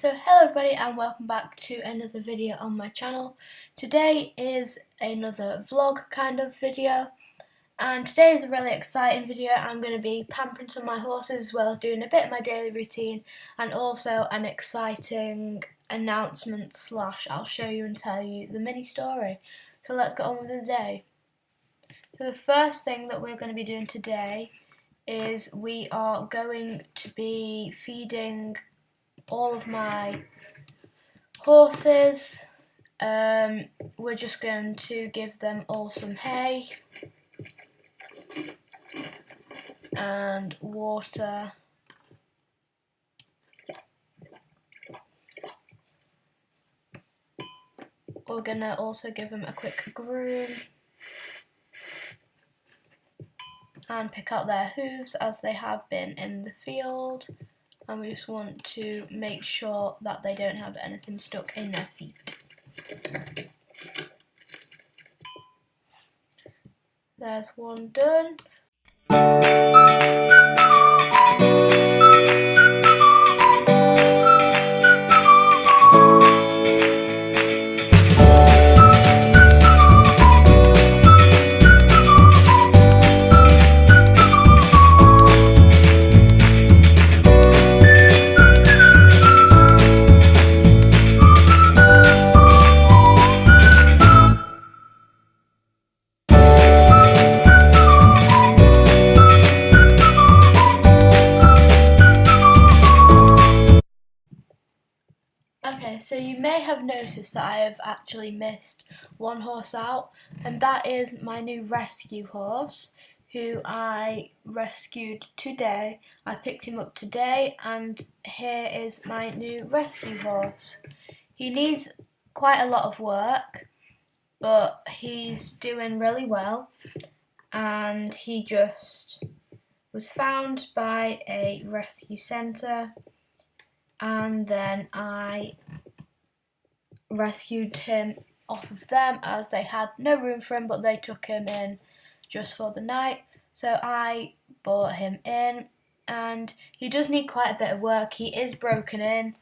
So hello everybody and welcome back to another video on my channel. Today is another vlog kind of video, and today is a really exciting video. I'm going to be pampering some of my horses as well as doing a bit of my daily routine and also an exciting announcement slash I'll show you and tell you the mini story. So let's get on with the day. So the first thing that we're going to be doing today is we are going to be feeding all of my horses. We're just going to give them all some hay and water. We're going to also give them a quick groom and pick out their hooves as they have been in the field. And we just want to make sure that they don't have anything stuck in their feet. There's one done. Okay, so you may have noticed that I have actually missed one horse out, and that is my new rescue horse, who I rescued today. I picked him up today, and here is my new rescue horse. He needs quite a lot of work, but he's doing really well, and he just was found by a rescue centre. And then I rescued him off of them as they had no room for him, but they took him in just for the night. So I brought him in, and he does need quite a bit of work. He is broken in,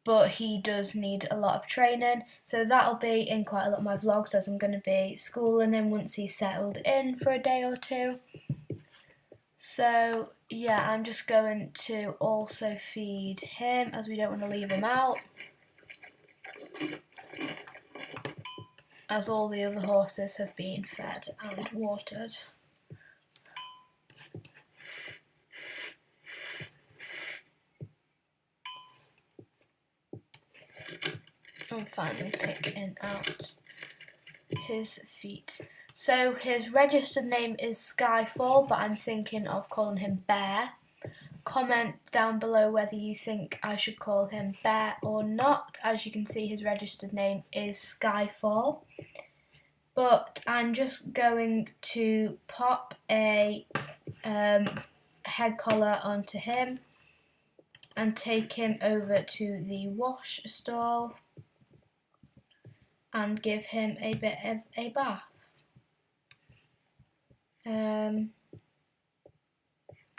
but he does need a lot of training. So that'll be in quite a lot of my vlogs, as I'm going to be schooling him once he's settled in for a day or two. So yeah, I'm just going to also feed him, as we don't want to leave him out, as all the other horses have been fed and watered. I'm finally picking out his feet. So his registered name is Skyfall, but I'm thinking of calling him Bear. Comment down below whether you think I should call him Bear or not. As you can see, his registered name is Skyfall. But I'm just going to pop a head collar onto him and take him over to the wash stall and give him a bit of a bath.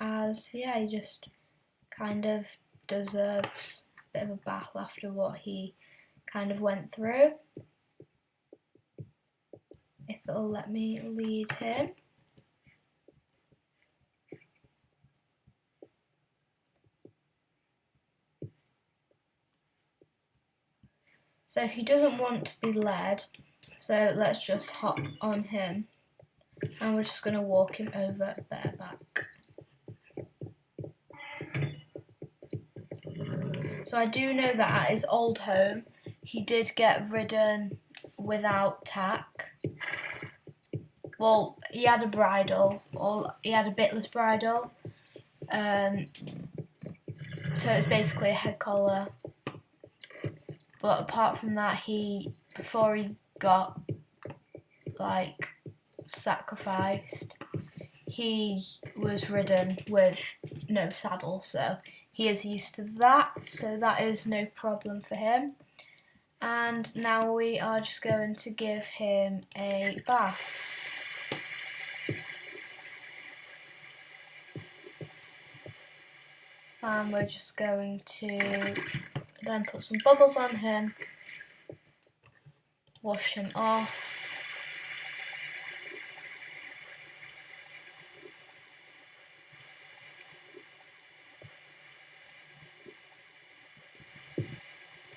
As yeah, he just kind of deserves a bit of a bath after what he kind of went through. If it'll let me lead him. So he doesn't want to be led, so let's just hop on him, and we're just going to walk him over bareback. So I do know that at his old home he did get ridden without tack. Well, he had a bridle, or he had a bitless bridle, so it's basically a head collar. But apart from that, before he got like sacrificed, he was ridden with no saddle, so he is used to that, so that is no problem for him. And now we are just going to give him a bath. and we're just going to then put some bubbles on him, wash him off.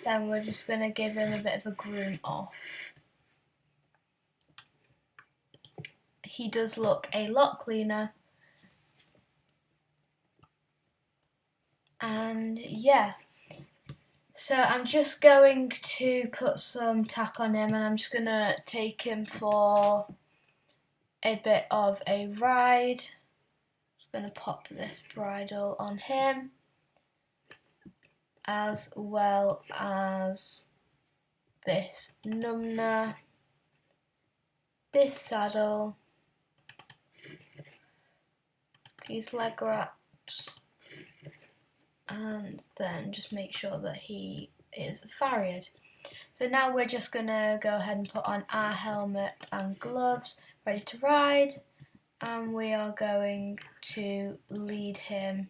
Then we're just going to give him a bit of a groom off. He does look a lot cleaner. And yeah, so I'm just going to put some tack on him, and I'm just going to take him for a bit of a ride. Just going to pop this bridle on him, as well as this number, this saddle, these leg wraps, and then just make sure that he is farriered. So now we're just going to go ahead and put on our helmet and gloves, ready to ride, and we are going to lead him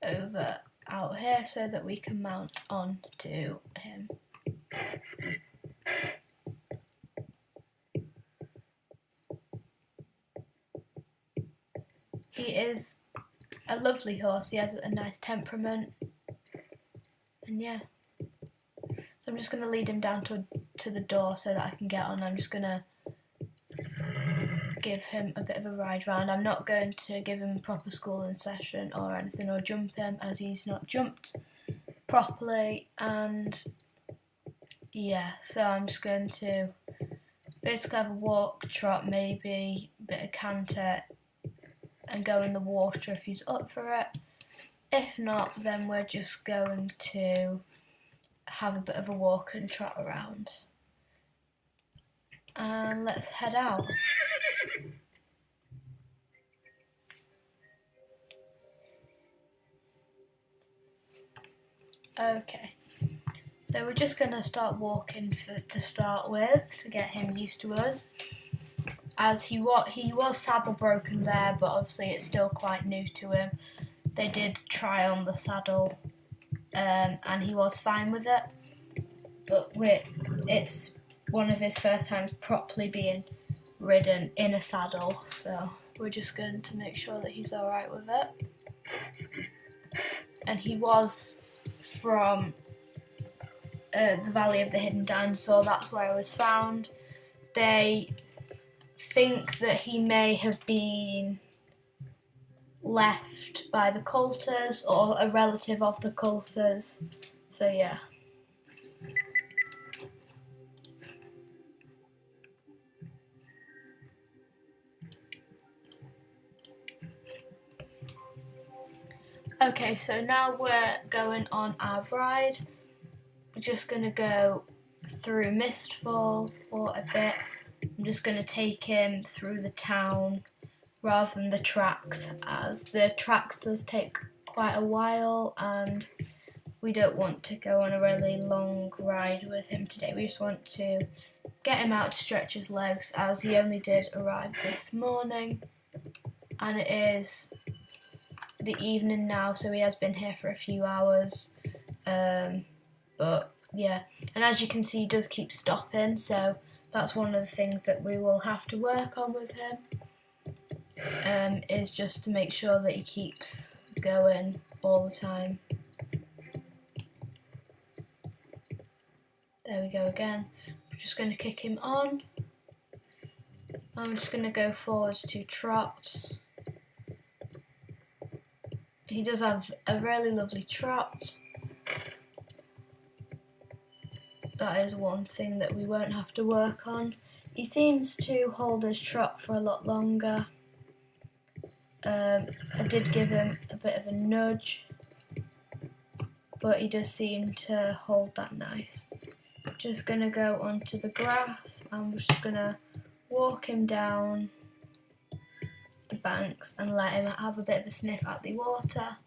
over out here so that we can mount on to him. He is a lovely horse. He has a nice temperament, and yeah. So I'm just going to lead him down to the door so that I can get on. I'm just going to give him a bit of a ride round. I'm not going to give him a proper schooling session or anything, or jump him, as he's not jumped properly. And yeah, so I'm just going to basically have a walk, trot, maybe a bit of canter, and go in the water if he's up for it. If not, then we're just going to have a bit of a walk and trot around. And let's head out. Okay, so we're just going to start walking to start with, to get him used to us. As he was saddle broken there, but obviously it's still quite new to him. They did try on the saddle, and he was fine with it. But it's one of his first times properly being ridden in a saddle, so we're just going to make sure that he's alright with it. And he was from the Valley of the Hidden Dinosaur, that's where I was found. They think that he may have been left by the Coulters or a relative of the Coulters, so yeah. Okay, so now we're going on our ride. We're just going to go through Mistfall for a bit. I'm just going to take him through the town rather than the tracks, as the tracks does take quite a while and we don't want to go on a really long ride with him today. We just want to get him out to stretch his legs, as he only did arrive this morning and it is the evening now, so he has been here for a few hours. But yeah, and as you can see, he does keep stopping, so that's one of the things that we will have to work on with him, is just to make sure that he keeps going all the time. There we go again. We're just going to kick him on. I'm just going to go forwards to trot. He does have a really lovely trot. That is one thing that we won't have to work on. He seems to hold his trot for a lot longer. I did give him a bit of a nudge, but he does seem to hold that nice. Just going to go onto the grass and we're just going to walk him down the banks and let him have a bit of a sniff at the water.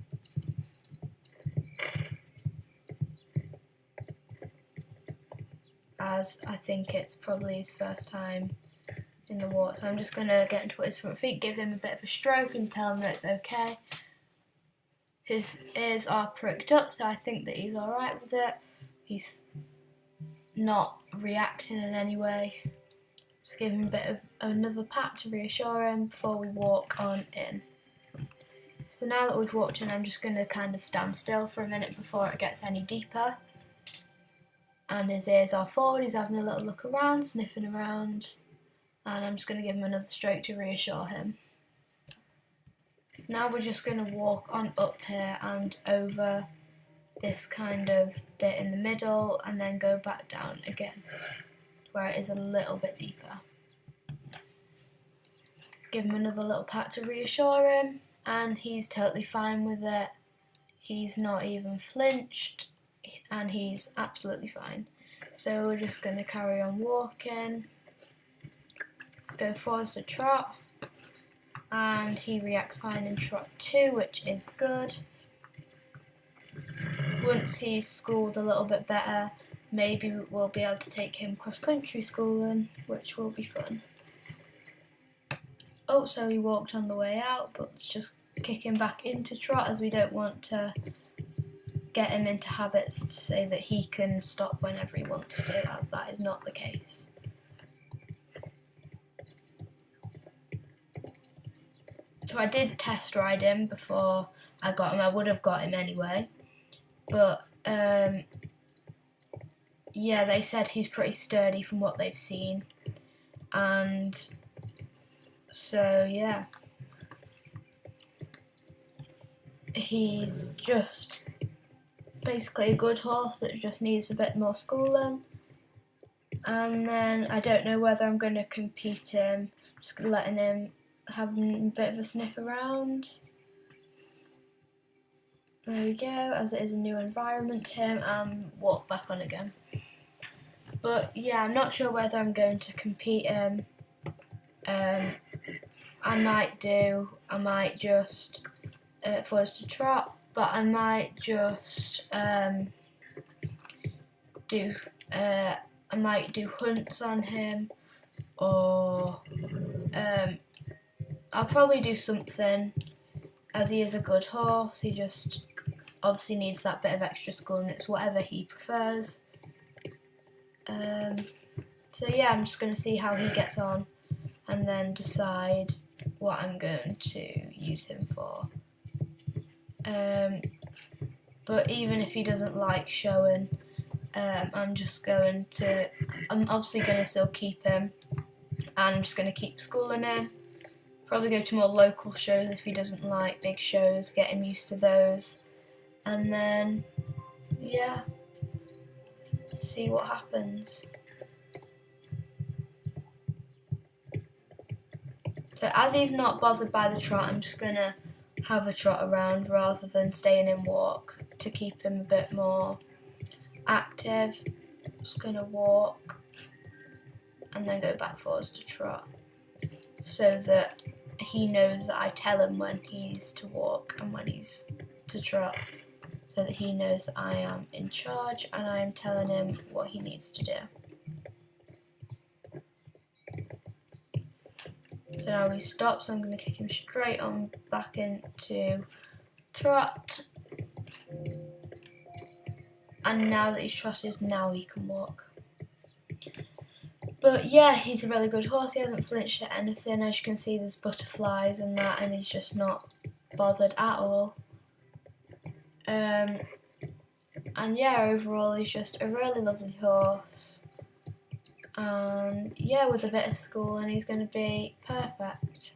As I think it's probably his first time in the water. So I'm just going to get him to put his front feet, give him a bit of a stroke and tell him that it's okay. His ears are pricked up, so I think that he's alright with it. He's not reacting in any way. Just give him a bit of another pat to reassure him before we walk on in. So now that we've walked in, I'm just going to kind of stand still for a minute before it gets any deeper. And his ears are forward, he's having a little look around, sniffing around, and I'm just going to give him another stroke to reassure him. So now we're just going to walk on up here and over this kind of bit in the middle and then go back down again, where it is a little bit deeper. Give him another little pat to reassure him, and he's totally fine with it. He's not even flinched, and he's absolutely fine. So we're just going to carry on walking. Let's go forwards to trot, and he reacts fine in trot 2, which is good. Once he's schooled a little bit better, maybe we'll be able to take him cross-country schooling, which will be fun. Oh, so he walked on the way out, but let's just kick him back into trot, as we don't want to get him into habits to say that he can stop whenever he wants to, as that is not the case. So I did test ride him before I got him. I would have got him anyway, but yeah, they said he's pretty sturdy from what they've seen, and so yeah, he's just basically a good horse that just needs a bit more schooling. And then I don't know whether I'm going to compete him, just letting him have a bit of a sniff around. There we go, as it is a new environment to him, and walk back on again. But yeah, I'm not sure whether I'm going to compete him. I might just forwards to trot, but I might just do hunts on him, or I'll probably do something, as he is a good horse. He just obviously needs that bit of extra schooling. It's whatever he prefers. So yeah, I'm just going to see how he gets on and then decide what I'm going to use him for. But even if he doesn't like showing, I'm obviously going to still keep him, and I'm just going to keep schooling him. Probably go to more local shows if he doesn't like big shows, get him used to those, and then yeah, see what happens. So as he's not bothered by the trot, I'm just going to have a trot around rather than staying in walk to keep him a bit more active. Just going to walk and then go back forwards to trot, so that he knows that I tell him when he's to walk and when he's to trot, so that he knows that I am in charge and I am telling him what he needs to do. So now we stop, so I'm going to kick him straight on back into trot. And now that he's trotted, now he can walk. But yeah, he's a really good horse. He hasn't flinched at anything. As you can see, there's butterflies and that, and he's just not bothered at all. And yeah, overall he's just a really lovely horse. And yeah, with a bit of schooling, he's going to be perfect.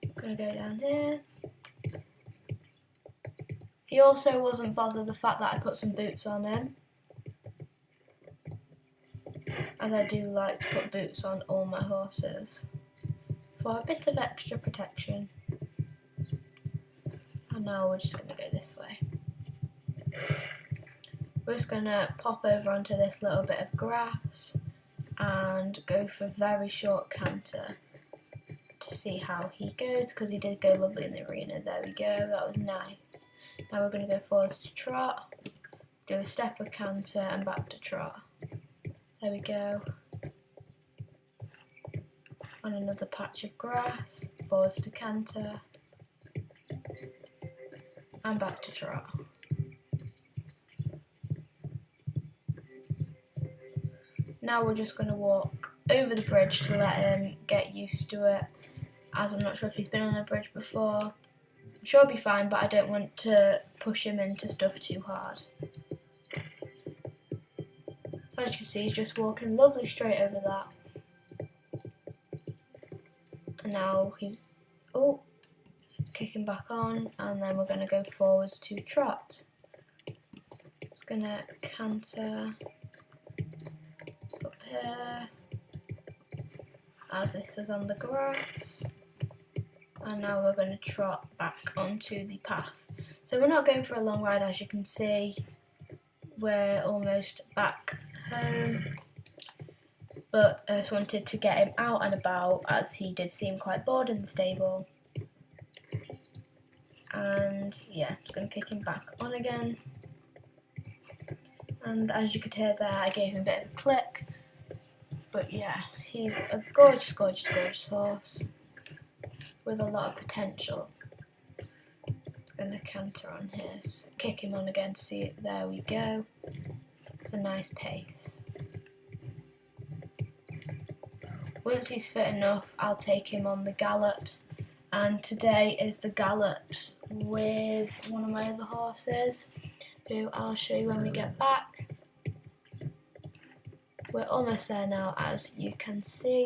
I'm going to go down here. He also wasn't bothered the fact that I put some boots on him, as I do like to put boots on all my horses for a bit of extra protection. And now we're just going to go this way. We're just going to pop over onto this little bit of grass and go for a very short canter to see how he goes, because he did go lovely in the arena. There we go, that was nice. Now we're going to go forwards to trot, do a step of canter and back to trot. There we go. On another patch of grass, forwards to canter, and back to trot. Now we're just going to walk over the bridge to let him get used to it, as I'm not sure if he's been on a bridge before. I'm sure he'll be fine, but I don't want to push him into stuff too hard. So as you can see, he's just walking lovely straight over that. And now he's kicking back on, and then we're going to go forwards to trot. Just going to canter up here, as this is on the grass, and now we're going to trot back onto the path. So we're not going for a long ride, as you can see. We're almost back home, but I just wanted to get him out and about, as he did seem quite bored in the stable. And yeah, just going to kick him back on again. And as you could hear there, I gave him a bit of a click. But yeah, he's a gorgeous, gorgeous, gorgeous horse with a lot of potential. I'm going to canter on his, kick him on again to see it. There we go. It's a nice pace. Once he's fit enough, I'll take him on the gallops. And today is the gallops with one of my other horses, who I'll show you when we get back. We're almost there now, as you can see.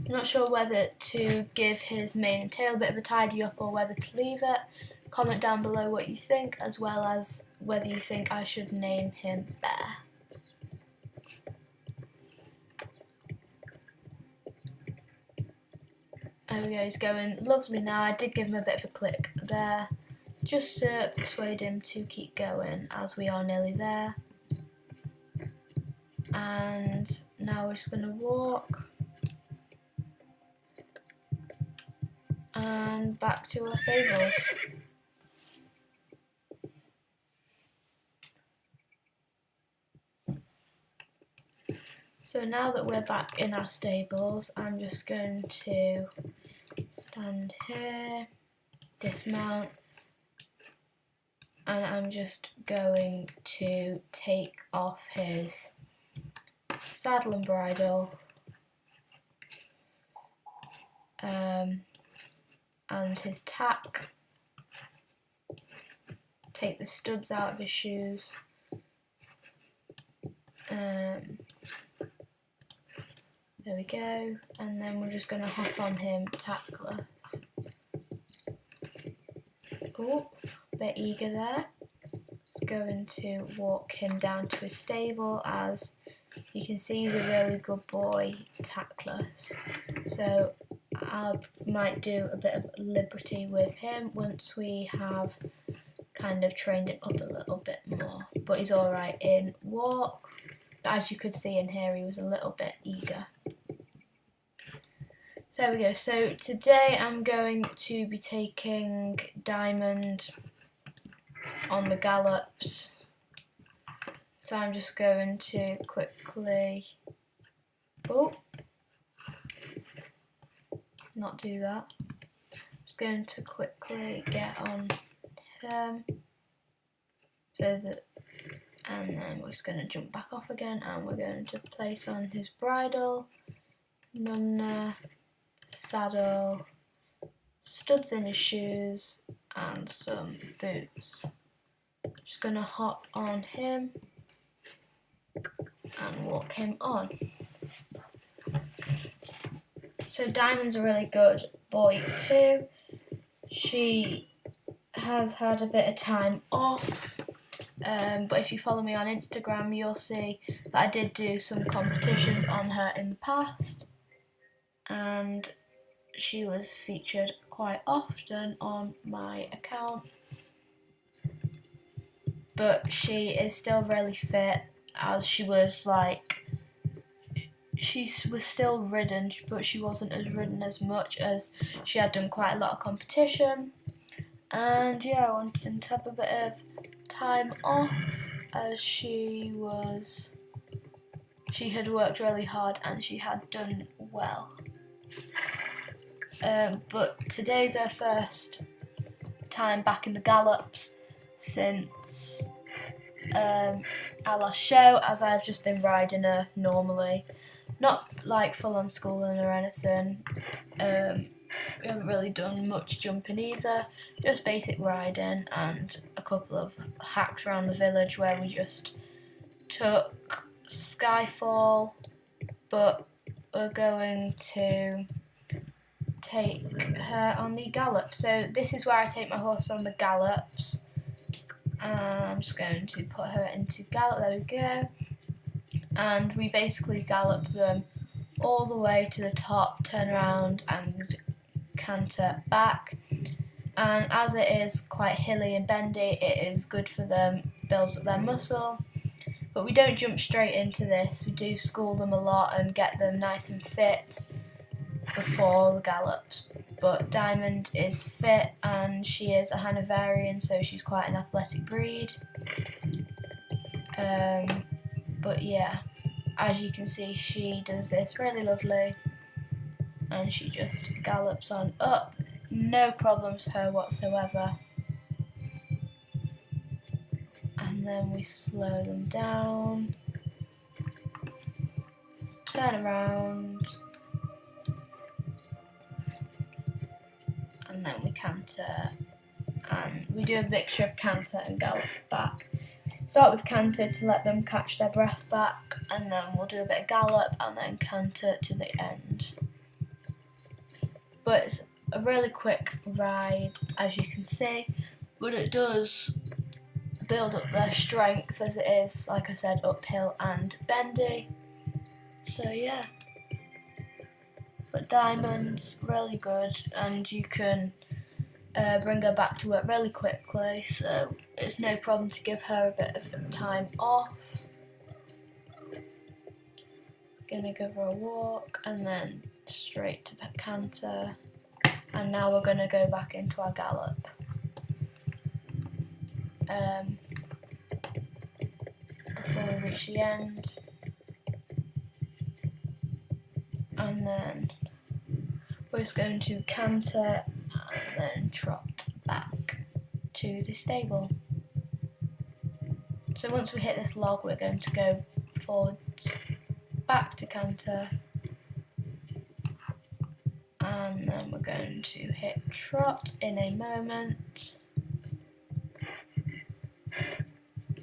I'm not sure whether to give his mane and tail a bit of a tidy up or whether to leave it. Comment down below what you think, as well as whether you think I should name him Bear. There we go, he's going lovely now. I did give him a bit of a click there, just to persuade him to keep going, as we are nearly there. And now we're just going to walk and back to our stables. So now that we're back in our stables, I'm just going to stand here, dismount, and I'm just going to take off his saddle and bridle, and his tack, take the studs out of his shoes, there we go, and then we're just going to hop on him tackless. Oh, a bit eager there. Just going to walk him down to his stable. As you can see, he's a really good boy tackless. So I might do a bit of liberty with him once we have kind of trained him up a little bit more. But he's alright in walk. As you could see in here, he was a little bit eager. So there we go. So today I'm going to be taking Diamond on the gallops. So I'm just going to quickly, not do that. I'm just going to quickly get on him, so that, and then we're just going to jump back off again, and we're going to place on his bridle, number, saddle, studs in his shoes, and some boots. Just going to hop on him and walk him on. So Diamond's a really good boy too. She has had a bit of time off, but if you follow me on Instagram, you'll see that I did do some competitions on her in the past, and she was featured quite often on my account. But she is still really fit, as she was still ridden, but she wasn't as ridden as much, as she had done quite a lot of competition. And yeah, I wanted him to have a bit of time off, as she had worked really hard and she had done well. But today's her first time back in the gallops since our last show, as I've just been riding her normally, not like full on schooling or anything. We haven't really done much jumping either, just basic riding and a couple of hacks around the village where we just took Skyfall, but we're going to take her on the gallop. So this is where I take my horse on the gallops. I'm just going to put her into gallop, there we go. And we basically gallop them all the way to the top, turn around and canter back. And as it is quite hilly and bendy, it is good for them, builds up their muscle. But we don't jump straight into this, we do school them a lot and get them nice and fit before the gallops. But Diamond is fit and she is a Hanoverian, so she's quite an athletic breed. But yeah, as you can see, she does this really lovely and she just gallops on up, no problems for her whatsoever. And then we slow them down, turn around, and then we canter, and we do a mixture of canter and gallop back. Start with canter to let them catch their breath back, and then we'll do a bit of gallop and then canter to the end. But it's a really quick ride, as you can see, but it does build up their strength as it is, like I said, uphill and bendy. So yeah, but Diamond's really good and you can bring her back to work really quickly, so it's no problem to give her a bit of time off. Gonna give her a walk and then straight to the canter, and now we're gonna go back into our gallop. Before we reach the end, and then we're just going to canter and then trot back to the stable. So once we hit this log, we're going to go forwards, back to canter, and then we're going to hit trot in a moment.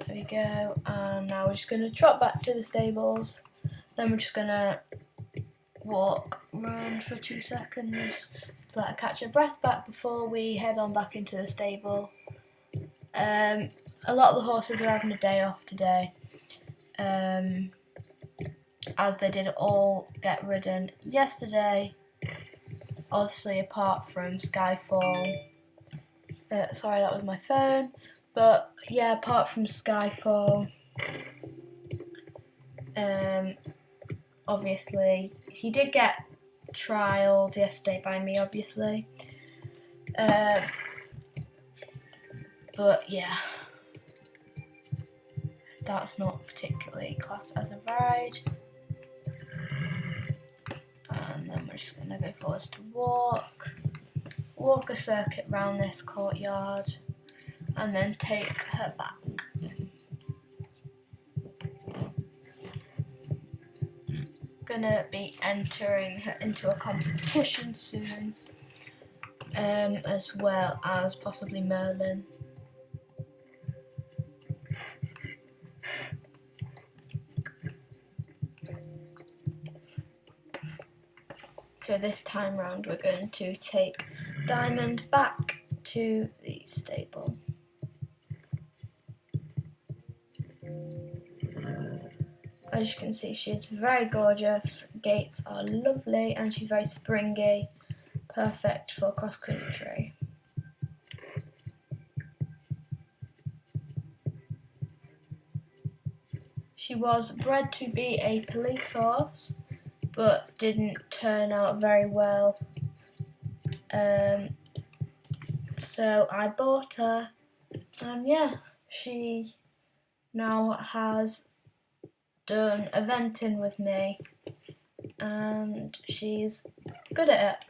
There we go, and now we're just going to trot back to the stables. Then we're just going to walk around for 2 seconds to let her catch her breath back before we head on back into the stable. A lot of the horses are having a day off today, as they did all get ridden yesterday, obviously apart from Skyfall. Sorry, that was my phone. But yeah, apart from Skyfall, obviously he did get trialled yesterday by me, obviously. But yeah, that's not particularly classed as a ride. And then we're just going to go forwards to walk a circuit round this courtyard, and then take her back. Gonna be entering her into a competition soon, as well as possibly Merlin. So this time round we're going to take Diamond back to the stable. As you can see, she is very gorgeous, gaits are lovely, and she's very springy, perfect for cross country. She was bred to be a police horse, but didn't turn out very well. So I bought her, and yeah, she now has done eventing with me, and she's good at it.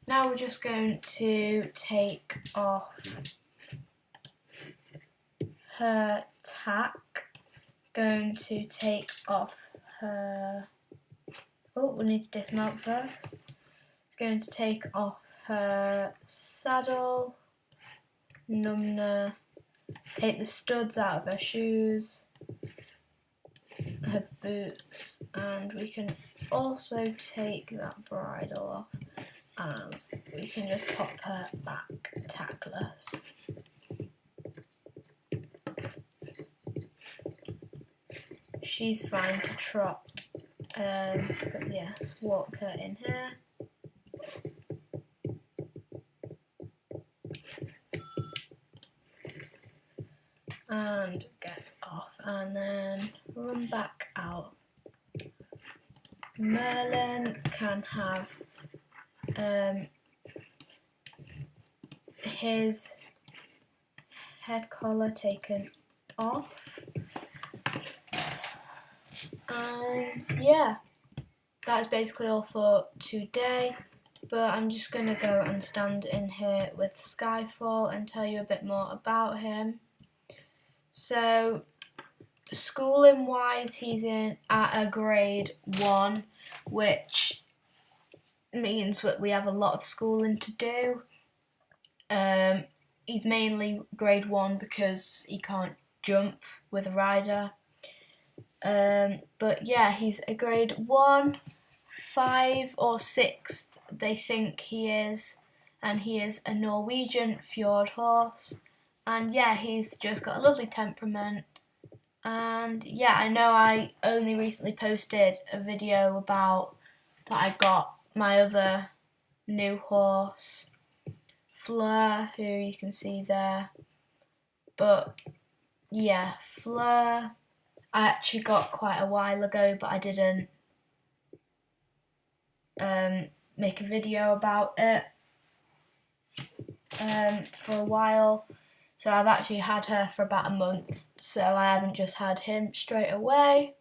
Now we're just going to take off her tack, going to take off her, oh, we need to dismount first. Going to take off her saddle, number, take the studs out of her shoes, her boots, and we can also take that bridle off, as we can just pop her back tackless. She's fine to trot, but yeah, let's walk her in here. And get off, and then run back out. Merlin can have his head collar taken off, and yeah, that's basically all for today. But I'm just going to go and stand in here with Skyfall and tell you a bit more about him. So, schooling wise, he's at a grade 1, which means that we have a lot of schooling to do. He's mainly grade 1 because he can't jump with a rider. But yeah, he's a grade 1, 5 or 6 they think he is, and he is a Norwegian fjord horse. And yeah, he's just got a lovely temperament. And yeah, I know I only recently posted a video about that I got my other new horse, Fleur, who you can see there. But yeah, Fleur I actually got quite a while ago, but I didn't make a video about it for a while. So I've actually had her for about a month, so I haven't just had him straight away.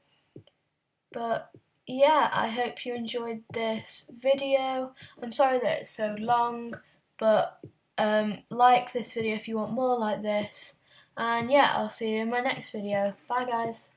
But yeah, I hope you enjoyed this video. I'm sorry that it's so long, but like this video if you want more like this. And yeah, I'll see you in my next video. Bye guys.